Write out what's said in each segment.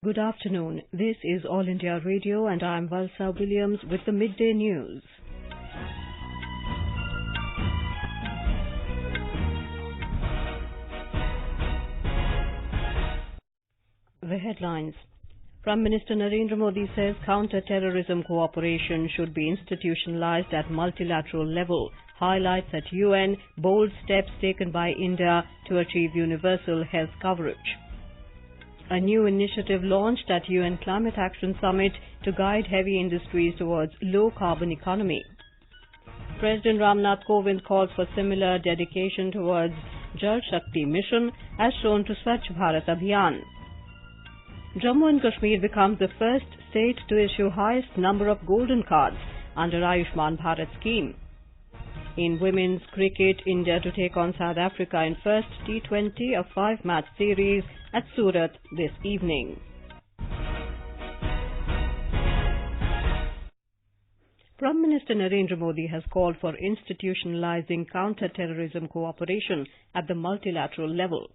Good afternoon. This is All India Radio and I'm Valsa Williams with the Midday News. The headlines. Prime Minister Narendra Modi says counter-terrorism cooperation should be institutionalized at multilateral level. Highlights at UN bold steps taken by India to achieve universal health coverage. A new initiative launched at UN Climate Action Summit to guide heavy industries towards low-carbon economy. President Ram Nath Kovind calls for similar dedication towards Jal Shakti Mission as shown to Swachh Bharat Abhiyan. Jammu and Kashmir becomes the first state to issue highest number of golden cards under Ayushman Bharat scheme. In women's cricket, India to take on South Africa in first T20 of 5-match series at Surat this evening. Prime Minister Narendra Modi has called for institutionalizing counter-terrorism cooperation at the multilateral level.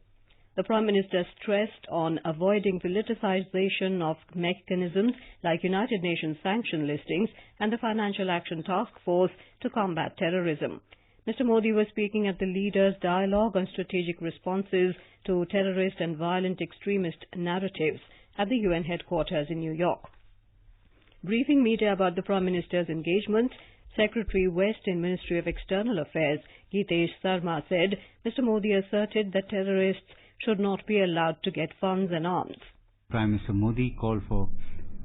The Prime Minister stressed on avoiding politicization of mechanisms like United Nations sanction listings and the Financial Action Task Force to combat terrorism. Mr. Modi was speaking at the Leaders' Dialogue on Strategic Responses to Terrorist and Violent Extremist Narratives at the UN headquarters in New York. Briefing media about the Prime Minister's engagement, Secretary West in Ministry of External Affairs, Gitesh Sarma, said Mr. Modi asserted that terrorists should not be allowed to get funds and arms. Prime Minister Modi called for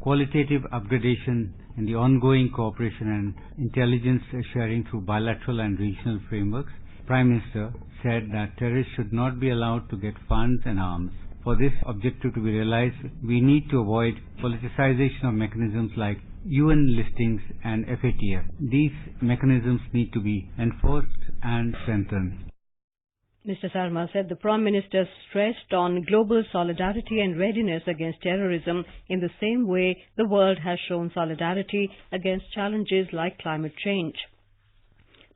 qualitative upgradation in the ongoing cooperation and intelligence sharing through bilateral and regional frameworks. Prime Minister said that terrorists should not be allowed to get funds and arms. For this objective to be realized, we need to avoid politicization of mechanisms like UN listings and FATF. These mechanisms need to be enforced and strengthened. Mr. Sarma said the Prime Minister stressed on global solidarity and readiness against terrorism in the same way the world has shown solidarity against challenges like climate change.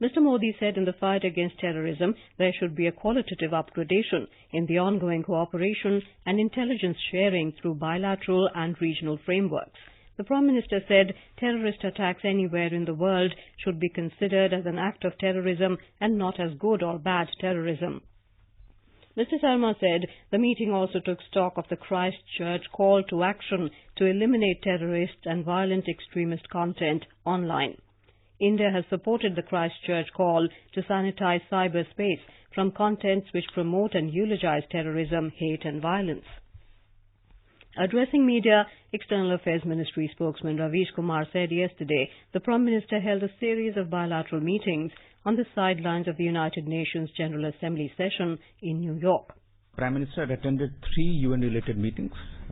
Mr. Modi said in the fight against terrorism there should be a qualitative upgradation in the ongoing cooperation and intelligence sharing through bilateral and regional frameworks. The Prime Minister said terrorist attacks anywhere in the world should be considered as an act of terrorism and not as good or bad terrorism. Mr. Sarma said the meeting also took stock of the Christchurch call to action to eliminate terrorist and violent extremist content online. India has supported the Christchurch call to sanitize cyberspace from contents which promote and eulogize terrorism, hate and violence. Addressing media, External Affairs Ministry spokesman Ravish Kumar said yesterday the Prime Minister held a series of bilateral meetings on the sidelines of the United Nations General Assembly session in New York. Prime Minister attended 3 UN-related meetings.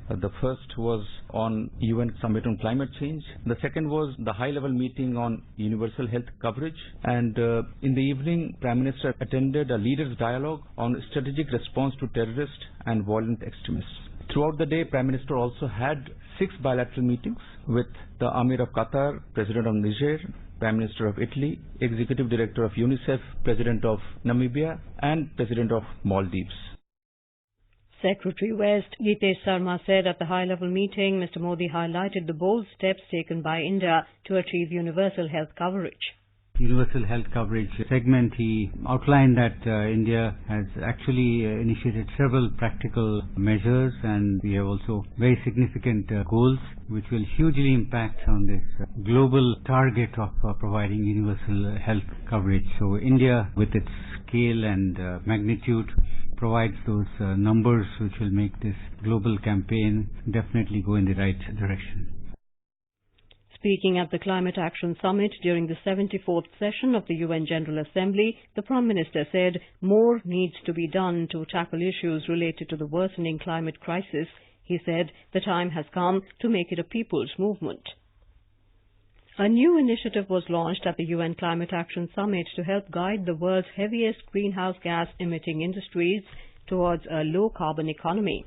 The first was on UN Summit on Climate Change. The second was the high-level meeting on universal health coverage. And in the evening, Prime Minister attended a Leaders' Dialogue on strategic response to terrorist and violent extremists. Throughout the day, Prime Minister also had 6 bilateral meetings with the Amir of Qatar, President of Niger, Prime Minister of Italy, Executive Director of UNICEF, President of Namibia, and President of Maldives. Secretary West Gitesh Sarma said at the high-level meeting, Mr. Modi highlighted the bold steps taken by India to achieve universal health coverage. Universal health coverage segment, he outlined that India has actually initiated several practical measures and we have also very significant goals which will hugely impact on this global target of providing universal health coverage. So India, with its scale and magnitude, provides those numbers which will make this global campaign definitely go in the right direction. Speaking at the Climate Action Summit during the 74th session of the UN General Assembly, the Prime Minister said more needs to be done to tackle issues related to the worsening climate crisis. He said the time has come to make it a people's movement. A new initiative was launched at the UN Climate Action Summit to help guide the world's heaviest greenhouse gas emitting industries towards a low-carbon economy.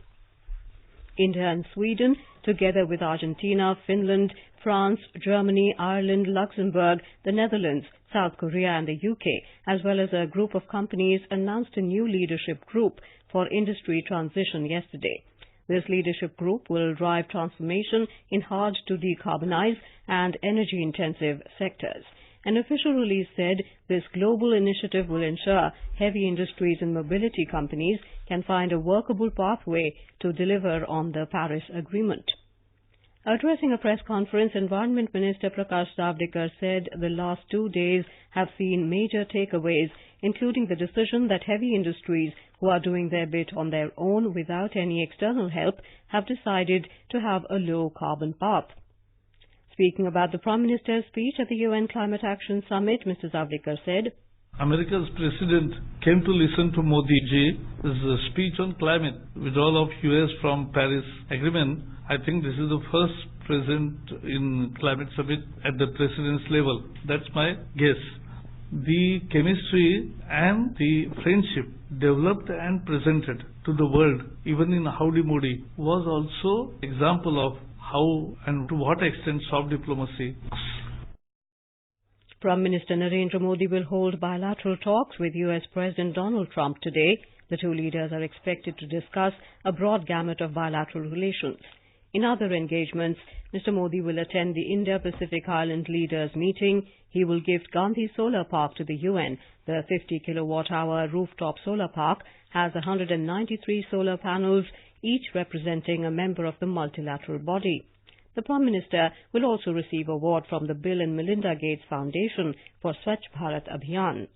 India and Sweden, together with Argentina, Finland, France, Germany, Ireland, Luxembourg, the Netherlands, South Korea and the UK, as well as a group of companies, announced a new leadership group for industry transition yesterday. This leadership group will drive transformation in hard to decarbonize and energy-intensive sectors. An official release said this global initiative will ensure heavy industries and mobility companies can find a workable pathway to deliver on the Paris Agreement. Addressing a press conference, Environment Minister Prakash Javadekar said the last 2 days have seen major takeaways, including the decision that heavy industries who are doing their bit on their own without any external help have decided to have a low carbon path. Speaking about the Prime Minister's speech at the UN Climate Action Summit, Mr. Javadekar said, America's president came to listen to Modi ji. This is a speech on climate, withdrawal of US from Paris Agreement. I think this is the first president in climate summit at the president's level. That's my guess. The chemistry and the friendship developed and presented to the world, even in Howdy Modi, was also example of how and to what extent soft diplomacy. Prime Minister Narendra Modi will hold bilateral talks with US President Donald Trump today. The two leaders are expected to discuss a broad gamut of bilateral relations. In other engagements, Mr. Modi will attend the Indo-Pacific Island Leaders Meeting. He will gift Gandhi Solar Park to the UN. The 50 kilowatt-hour rooftop solar park has 193 solar panels, each representing a member of the multilateral body. The Prime Minister will also receive an award from the Bill and Melinda Gates Foundation for Swachh Bharat Abhiyan.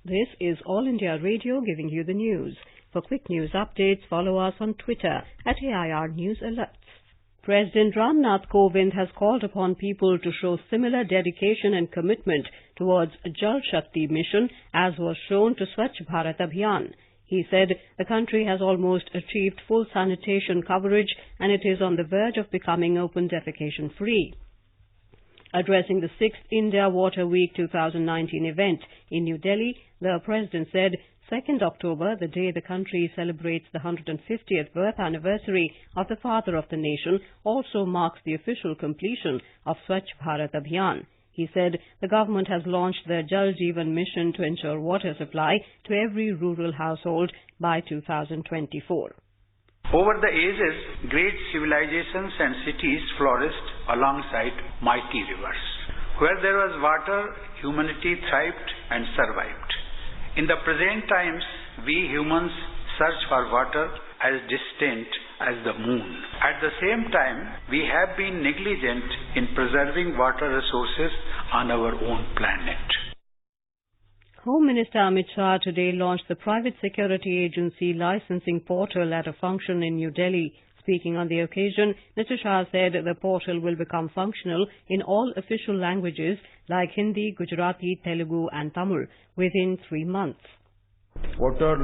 This is All India Radio giving you the news. For quick news updates, follow us on Twitter at AIR News Alerts. President Ram Nath Kovind has called upon people to show similar dedication and commitment towards Jal Shakti Mission as was shown to Swachh Bharat Abhiyan. He said the country has almost achieved full sanitation coverage and it is on the verge of becoming open defecation free. Addressing the 6th India Water Week 2019 event in New Delhi, the President said 2nd October, the day the country celebrates the 150th birth anniversary of the father of the nation, also marks the official completion of Swachh Bharat Abhiyan. He said the government has launched the Jal Jeevan Mission to ensure water supply to every rural household by 2024. Over the ages, great civilizations and cities flourished alongside mighty rivers. Where there was water, humanity thrived and survived. In the present times, we humans search for water as distant as the moon. At the same time, we have been negligent in preserving water resources on our own planet. Home Minister Amit Shah today launched the Private Security Agency licensing portal at a function in New Delhi. Speaking on the occasion, Mr. Shah said the portal will become functional in all official languages like Hindi, Gujarati, Telugu and Tamil within 3 months. Water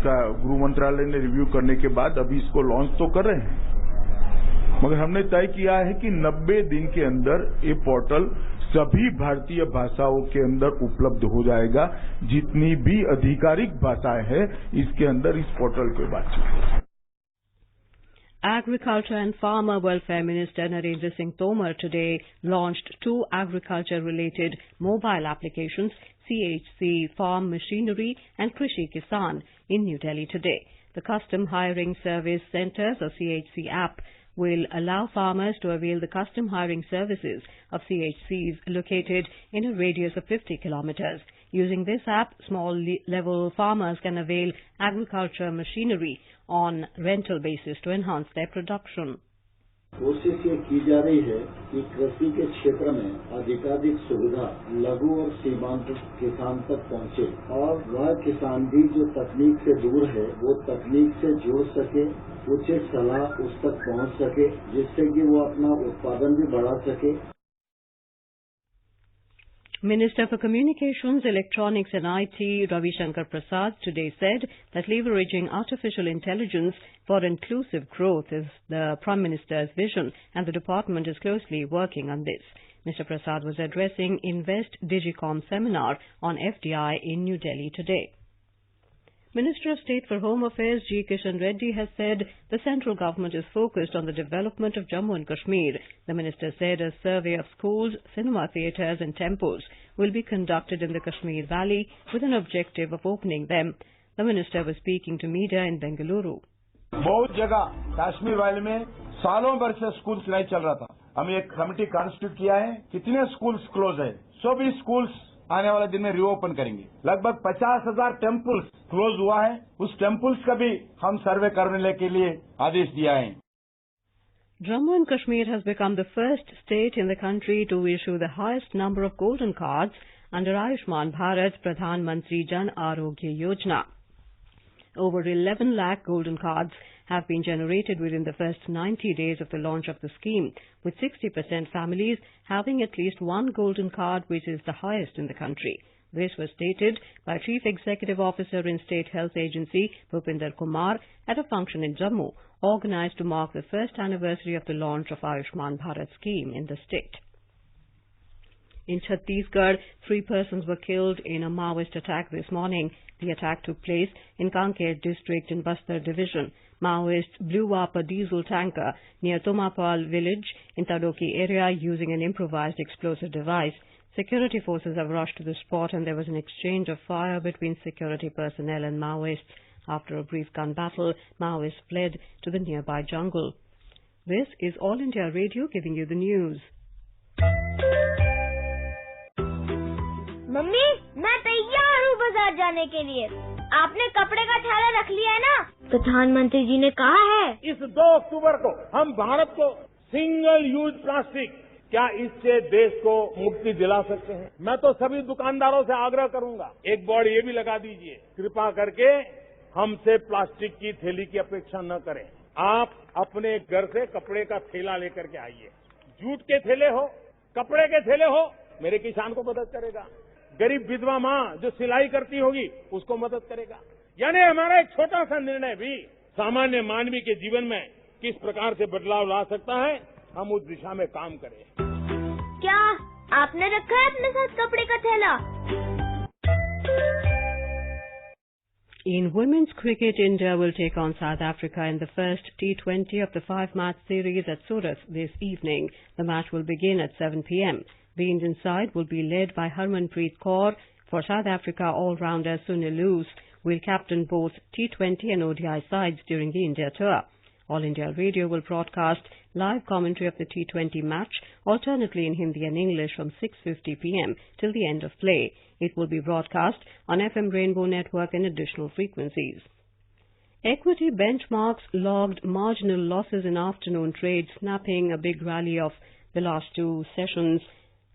का गृह मंत्रालय ने review करने के बाद अभी इसको launch तो कर रहे हैं, मगर हमने तय किया है कि 90 दिन के अंदर ये पोर्टल सभी भारतीय भाषाओं के अंदर उपलब्ध हो जाएगा. जितनी भी आधिकारिक भाषाएं हैं इसके अंदर इस पोर्टल के बातचीत. Agriculture and Farmer Welfare Minister Narendra Singh Tomar today launched 2 agriculture-related mobile applications, CHC Farm Machinery and Krishi Kisan, in New Delhi today. The Custom Hiring Service Centres, or CHC app, will allow farmers to avail the custom hiring services of CHCs located in a radius of 50 kilometers. Using this app, small-level farmers can avail agriculture machinery on rental basis to enhance their production. कोशिश ये की जा रही है कि कृषि के क्षेत्र में अधिकाधिक सुविधा लघु और सीमांत किसान तक पहुंचे और वह किसान भी जो तकनीक से दूर है वो तकनीक से जुड़ सके, उचित सलाह उस तक पहुंच सके, जिससे कि वो अपना उत्पादन भी बढ़ा सके. Minister for Communications, Electronics and IT, Ravi Shankar Prasad, today said that leveraging artificial intelligence for inclusive growth is the Prime Minister's vision and the department is closely working on this. Mr. Prasad was addressing Invest Digicom seminar on FDI in New Delhi today. Minister of State for Home Affairs G. Kishan Reddy has said the central government is focused on the development of Jammu and Kashmir. The minister said a survey of schools, cinema theatres and temples will be conducted in the Kashmir Valley with an objective of opening them. The minister was speaking to media in Bengaluru. बहुत जगह Kashmir valley में सालों भर से schools नहीं चल रहा था। हम एक कमेटी कॉन्स्टिट्यूट किया है, कितने स्कूल्स क्लोज है, सभी स्कूल्स आने वाले दिन में रीओपन करेंगे। लगभग 50,000 टेम्पल्स क्लोज हुआ है, उस टेम्पल्स का भी हम सर्वे करने के लिए आदेश दिया है। Jammu and Kashmir has become the first state in the country to issue the highest number of golden cards under Ayushman Bharat Pradhan Mantri Jan Arogya Yojana. Over 11 lakh golden cards have been generated within the first 90 days of the launch of the scheme, with 60% families having at least one golden card, which is the highest in the country. This was stated by Chief Executive Officer in State Health Agency, Bhupinder Kumar, at a function in Jammu, organized to mark the first anniversary of the launch of Ayushman Bharat scheme in the state. In Chhattisgarh, 3 persons were killed in a Maoist attack this morning. The attack took place in Kanker district in Bastar division. Maoists blew up a diesel tanker near Tomar village in Tadoki area using an improvised explosive device. Security forces have rushed to the spot and there was an exchange of fire between security personnel and Maoists. After a brief gun battle, Maoists fled to the nearby jungle. This is All India Radio giving you the news. Mummy, मैं तैयार हूँ बाजार जाने के लिए। आपने कपड़े का थैला रख लिया है ना? प्रधानमंत्री जी ने कहा है इस 2 अक्टूबर को हम भारत को सिंगल यूज प्लास्टिक, क्या इससे देश को मुक्ति दिला सकते हैं? मैं तो सभी दुकानदारों से आग्रह करूंगा, एक बोर्ड ये भी लगा दीजिए, कृपा करके हमसे प्लास्टिक की थैली की अपेक्षा न करें। आप अपने घर से कपड़े का थैला लेकर के आइए। जूट के थैले हो, कपड़े के थैले हो, मेरे किसान को मदद करेगा। गरीब विधवा माँ जो सिलाई करती होगी उसको मदद करेगा। यानी हमारा एक छोटा सा निर्णय भी सामान्य मानवी के जीवन में किस प्रकार से बदलाव ला सकता है, हम उस दिशा में काम करें। क्या आपने रखा है अपने साथ कपड़े का थैला? In women's cricket, India will take on South Africa in the first T20 of the 5-match series at Surat this evening. The match will begin at 7 p.m. The Indian side will be led by Harmanpreet Kaur. For South Africa, all-rounder Sunil Luce will captain both T20 and ODI sides during the India tour. All India Radio will broadcast live commentary of the T20 match, alternately in Hindi and English from 6:50 p.m. till the end of play. It will be broadcast on FM Rainbow Network and additional frequencies. Equity benchmarks logged marginal losses in afternoon trade, snapping a big rally of the last 2 sessions.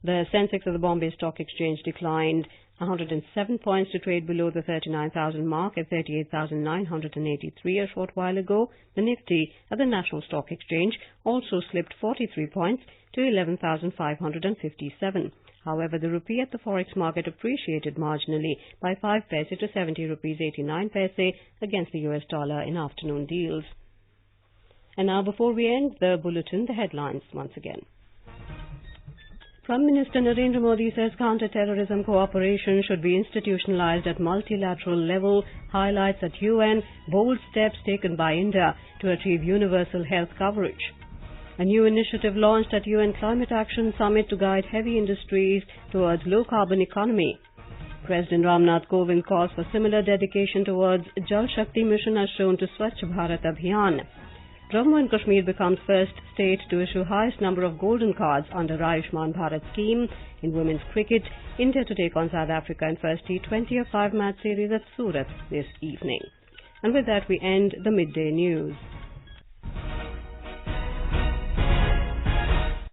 The Sensex of the Bombay Stock Exchange declined 107 points to trade below the 39,000 mark at 38,983 a short while ago. The Nifty at the National Stock Exchange also slipped 43 points to 11,557. However, the rupee at the forex market appreciated marginally by 5 paise to 70 rupees 89 paise against the US dollar in afternoon deals. And now, before we end the bulletin, the headlines once again. Prime Minister Narendra Modi says counter-terrorism cooperation should be institutionalized at multilateral level, highlights at UN bold steps taken by India to achieve universal health coverage. A new initiative launched at UN Climate Action Summit to guide heavy industries towards low-carbon economy. President Ram Nath Kovind calls for similar dedication towards Jal Shakti Mission as shown to Swachh Bharat Abhiyan. Jammu and Kashmir becomes first state to issue highest number of golden cards under Ayushman Bharat scheme. In women's cricket, India to take on South Africa in first T20 of 5-match series at Surat this evening. And with that, we end the midday news.